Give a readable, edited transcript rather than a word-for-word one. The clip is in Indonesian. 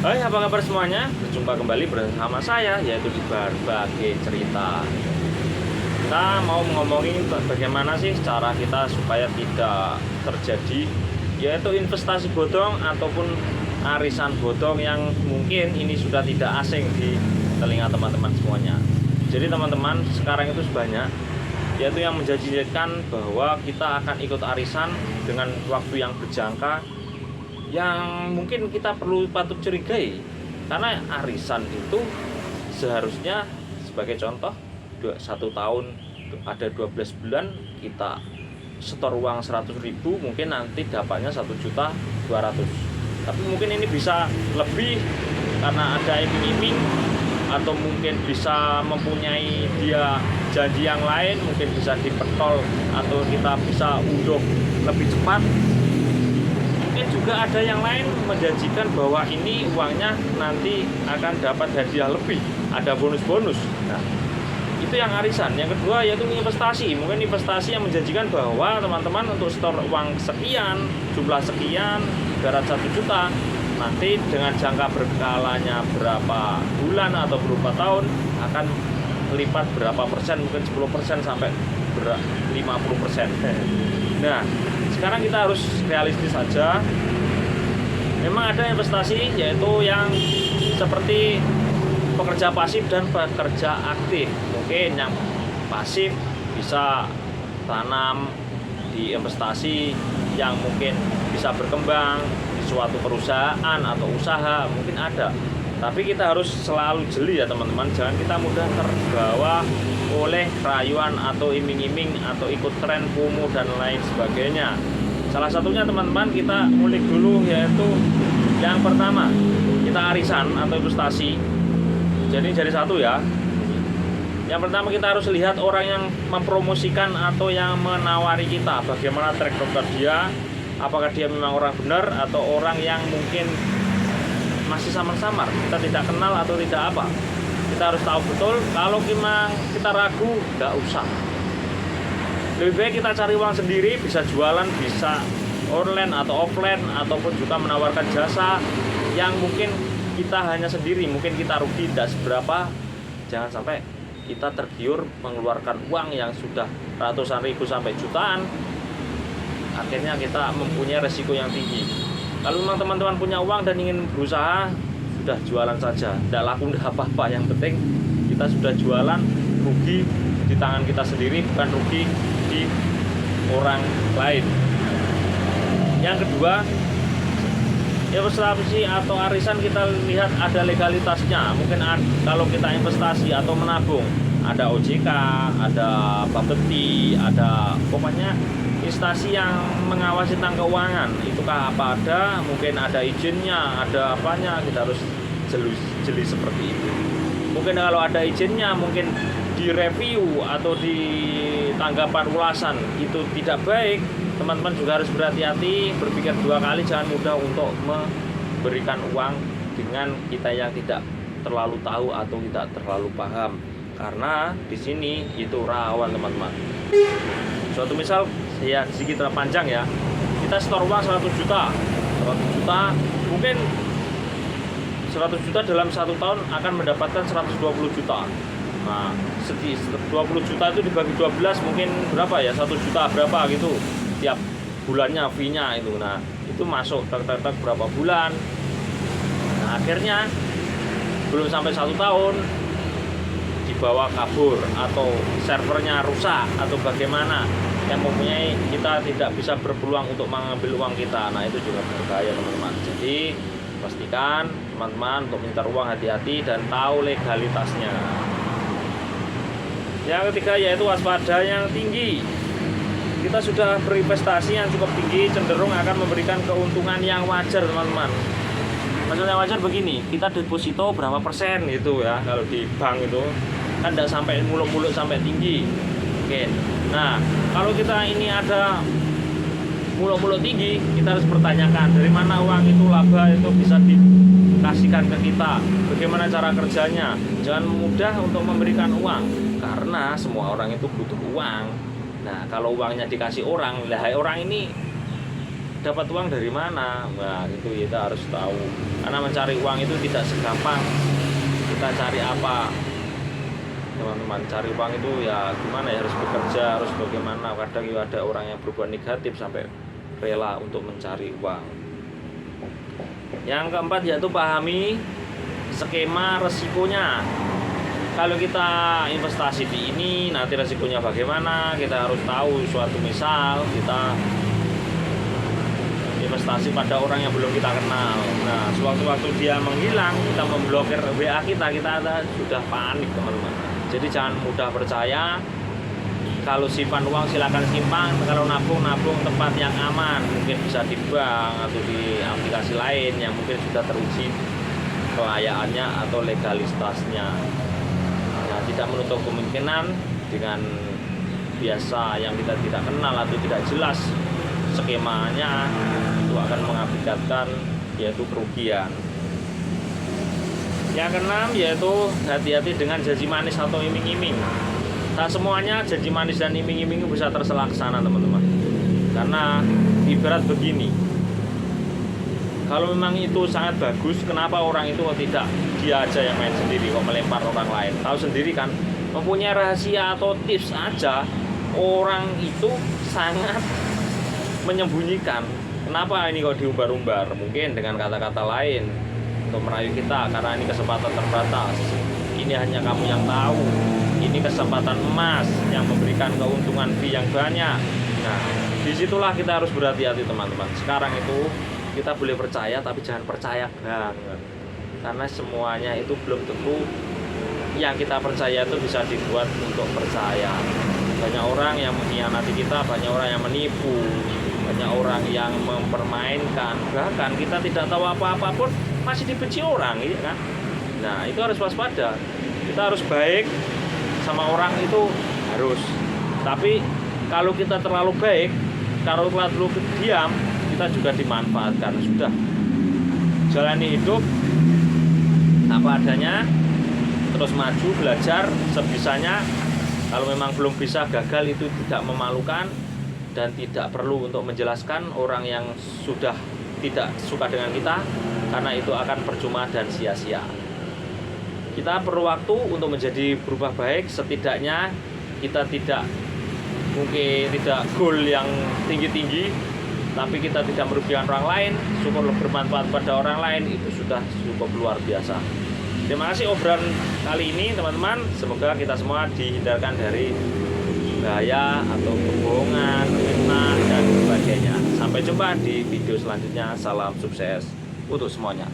Hai, apa kabar semuanya? Berjumpa kembali bersama saya, yaitu di Berbagi Cerita. Kita mau ngomongin bagaimana sih cara kita supaya tidak terjadi yaitu investasi bodong ataupun arisan bodong yang mungkin ini sudah tidak asing di telinga teman-teman semuanya. Jadi teman-teman, sekarang itu banyak yaitu yang menjanjikan bahwa kita akan ikut arisan dengan waktu yang berjangka, yang mungkin kita perlu patut curigai, karena arisan itu seharusnya sebagai contoh 1 tahun ada 12 bulan kita setor uang 100.000, mungkin nanti dapatnya 1.200.000, tapi mungkin ini bisa lebih karena ada iming-iming, atau mungkin bisa mempunyai dia janji yang lain, mungkin bisa dipetol atau kita bisa unduh lebih cepat. Mungkin juga ada yang lain menjanjikan bahwa ini uangnya nanti akan dapat hadiah lebih, ada bonus-bonus. Nah, itu yang arisan. Yang kedua yaitu investasi. Mungkin investasi yang menjanjikan bahwa teman-teman untuk store uang sekian, jumlah sekian, ibarat 1 juta, nanti dengan jangka berkalanya berapa bulan atau berapa tahun akan melipat berapa persen, mungkin 10% sampai 50%. Nah, sekarang kita harus realistis saja. Memang ada investasi yaitu yang seperti pekerja pasif dan pekerja aktif. Mungkin yang pasif bisa tanam di investasi yang mungkin bisa berkembang di suatu perusahaan atau usaha, mungkin ada. Tapi kita harus selalu jeli ya teman-teman, jangan kita mudah terbawa oleh rayuan atau iming-iming atau ikut tren FOMO dan lain sebagainya. Salah satunya teman-teman kita ngulik dulu, yaitu yang pertama kita arisan atau investasi. Jadi satu ya. Yang pertama kita harus lihat orang yang mempromosikan atau yang menawari kita, bagaimana track record dia, apakah dia memang orang benar atau orang yang mungkin masih samar-samar, kita tidak kenal atau tidak apa. Kita harus tahu betul. Kalau memang kita ragu, nggak usah. Lebih baik kita cari uang sendiri, bisa jualan, bisa online atau offline, ataupun juga menawarkan jasa yang mungkin kita hanya sendiri, mungkin kita rugi tidak seberapa. Jangan sampai kita tergiur mengeluarkan uang yang sudah ratusan ribu sampai jutaan, akhirnya kita mempunyai resiko yang tinggi. Kalau memang teman-teman punya uang dan ingin berusaha, sudah jualan saja, tidak laku tidak apa-apa. Yang penting kita sudah jualan, rugi di tangan kita sendiri, bukan rugi di orang lain. Yang kedua, investasi atau arisan kita lihat ada legalitasnya. Mungkin kalau kita investasi atau menabung, ada OJK, ada Bapepti, ada pokoknya instansi yang mengawasi tentang keuangan. Itukah apa ada, mungkin ada izinnya, ada apanya, kita harus jeli seperti itu. Mungkin kalau ada izinnya, mungkin direview atau di tanggapan ulasan itu tidak baik, teman-teman juga harus berhati-hati, berpikir 2 kali, jangan mudah untuk memberikan uang dengan kita yang tidak terlalu tahu atau tidak terlalu paham, karena di sini itu rawan teman-teman. Suatu misal ya sedikit panjang ya, kita setor uang 100 juta, mungkin 100 juta dalam 1 tahun akan mendapatkan 120 juta. Nah, 20 juta itu dibagi 12 mungkin berapa ya, 1 juta berapa gitu tiap bulannya fee-nya itu. Nah, itu masuk tak berapa bulan. Nah, akhirnya belum sampai 1 tahun dibawa kabur atau servernya rusak atau bagaimana, yang mempunyai kita tidak bisa berpeluang untuk mengambil uang kita. Nah, itu juga berbahaya teman-teman. Jadi pastikan teman-teman untuk minta uang hati-hati dan tahu legalitasnya. Yang ketiga yaitu waspada yang tinggi. Kita sudah berinvestasi yang cukup tinggi, cenderung akan memberikan keuntungan yang wajar teman-teman. Maksudnya wajar begini, kita deposito berapa persen gitu ya, kalau di bank itu kan tidak sampai muluk-muluk sampai tinggi. Oke. Nah, kalau kita ini ada muluk-muluk tinggi, kita harus pertanyakan dari mana uang itu, laba itu bisa dikasihkan ke kita, bagaimana cara kerjanya. Jangan mudah untuk memberikan uang, karena semua orang itu butuh uang. Nah, kalau uangnya dikasih orang, lah orang ini dapat uang dari mana. Nah itu kita harus tahu, karena mencari uang itu tidak segampang kita cari apa teman-teman. Cari uang itu ya gimana ya, harus bekerja, harus bagaimana. Kadang ya ada orang yang berbuat negatif sampai rela untuk mencari uang. Yang keempat yaitu pahami skema resikonya. Kalau kita investasi di ini, nanti resikonya bagaimana, kita harus tahu. Suatu misal kita investasi pada orang yang belum kita kenal. Nah, sewaktu-waktu dia menghilang, kita memblokir WA kita sudah panik teman-teman. Jadi jangan mudah percaya. Kalau simpan uang silakan simpan, kalau nabung tempat yang aman, mungkin bisa di bank atau di aplikasi lain yang mungkin sudah teruji kelayakannya atau legalitasnya. Nah, tidak menutup kemungkinan dengan biasa yang kita tidak kenal atau tidak jelas skemanya itu akan mengakibatkan yaitu kerugian. Yang keenam yaitu hati-hati dengan janji manis atau iming-iming. Tak semuanya janji manis dan iming-iming bisa terlaksana teman-teman. Karena ibarat begini, kalau memang itu sangat bagus, kenapa orang itu tidak dia aja yang main sendiri, kok melempar orang lain? Tahu sendiri kan, mempunyai rahasia atau tips aja, orang itu sangat menyembunyikan. Kenapa ini kok diumbar-umbar? Mungkin dengan kata-kata lain untuk merayu kita, karena ini kesempatan terbatas. Ini hanya kamu yang tahu. Ini kesempatan emas yang memberikan keuntungan fee yang banyak. Nah, disitulah kita harus berhati-hati teman-teman. Sekarang itu kita boleh percaya, tapi jangan percaya banget. Karena semuanya itu belum tentu yang kita percaya itu bisa dibuat untuk percaya. Banyak orang yang mengkhianati kita, banyak orang yang menipu, banyak orang yang mempermainkan. Bahkan kita tidak tahu apa-apa pun masih dibenci orang, ya kan? Nah, itu harus waspada. Kita harus baik sama orang itu harus. Tapi kalau kita terlalu baik, kalau terlalu diam, kita juga dimanfaatkan. Sudah, jalani hidup apa adanya, terus maju, belajar sebisanya. Kalau memang belum bisa, gagal itu tidak memalukan dan tidak perlu untuk menjelaskan orang yang sudah tidak suka dengan kita, karena itu akan percuma dan sia-sia. Kita perlu waktu untuk menjadi berubah baik. Setidaknya kita tidak mungkin tidak goal yang tinggi-tinggi, tapi kita tidak merugikan orang lain, syukur bermanfaat pada orang lain, itu sudah cukup luar biasa. Terima kasih obrolan kali ini teman-teman. Semoga kita semua dihindarkan dari bahaya atau kebohongan, fitnah dan sebagainya. Sampai jumpa di video selanjutnya. Salam sukses untuk semuanya.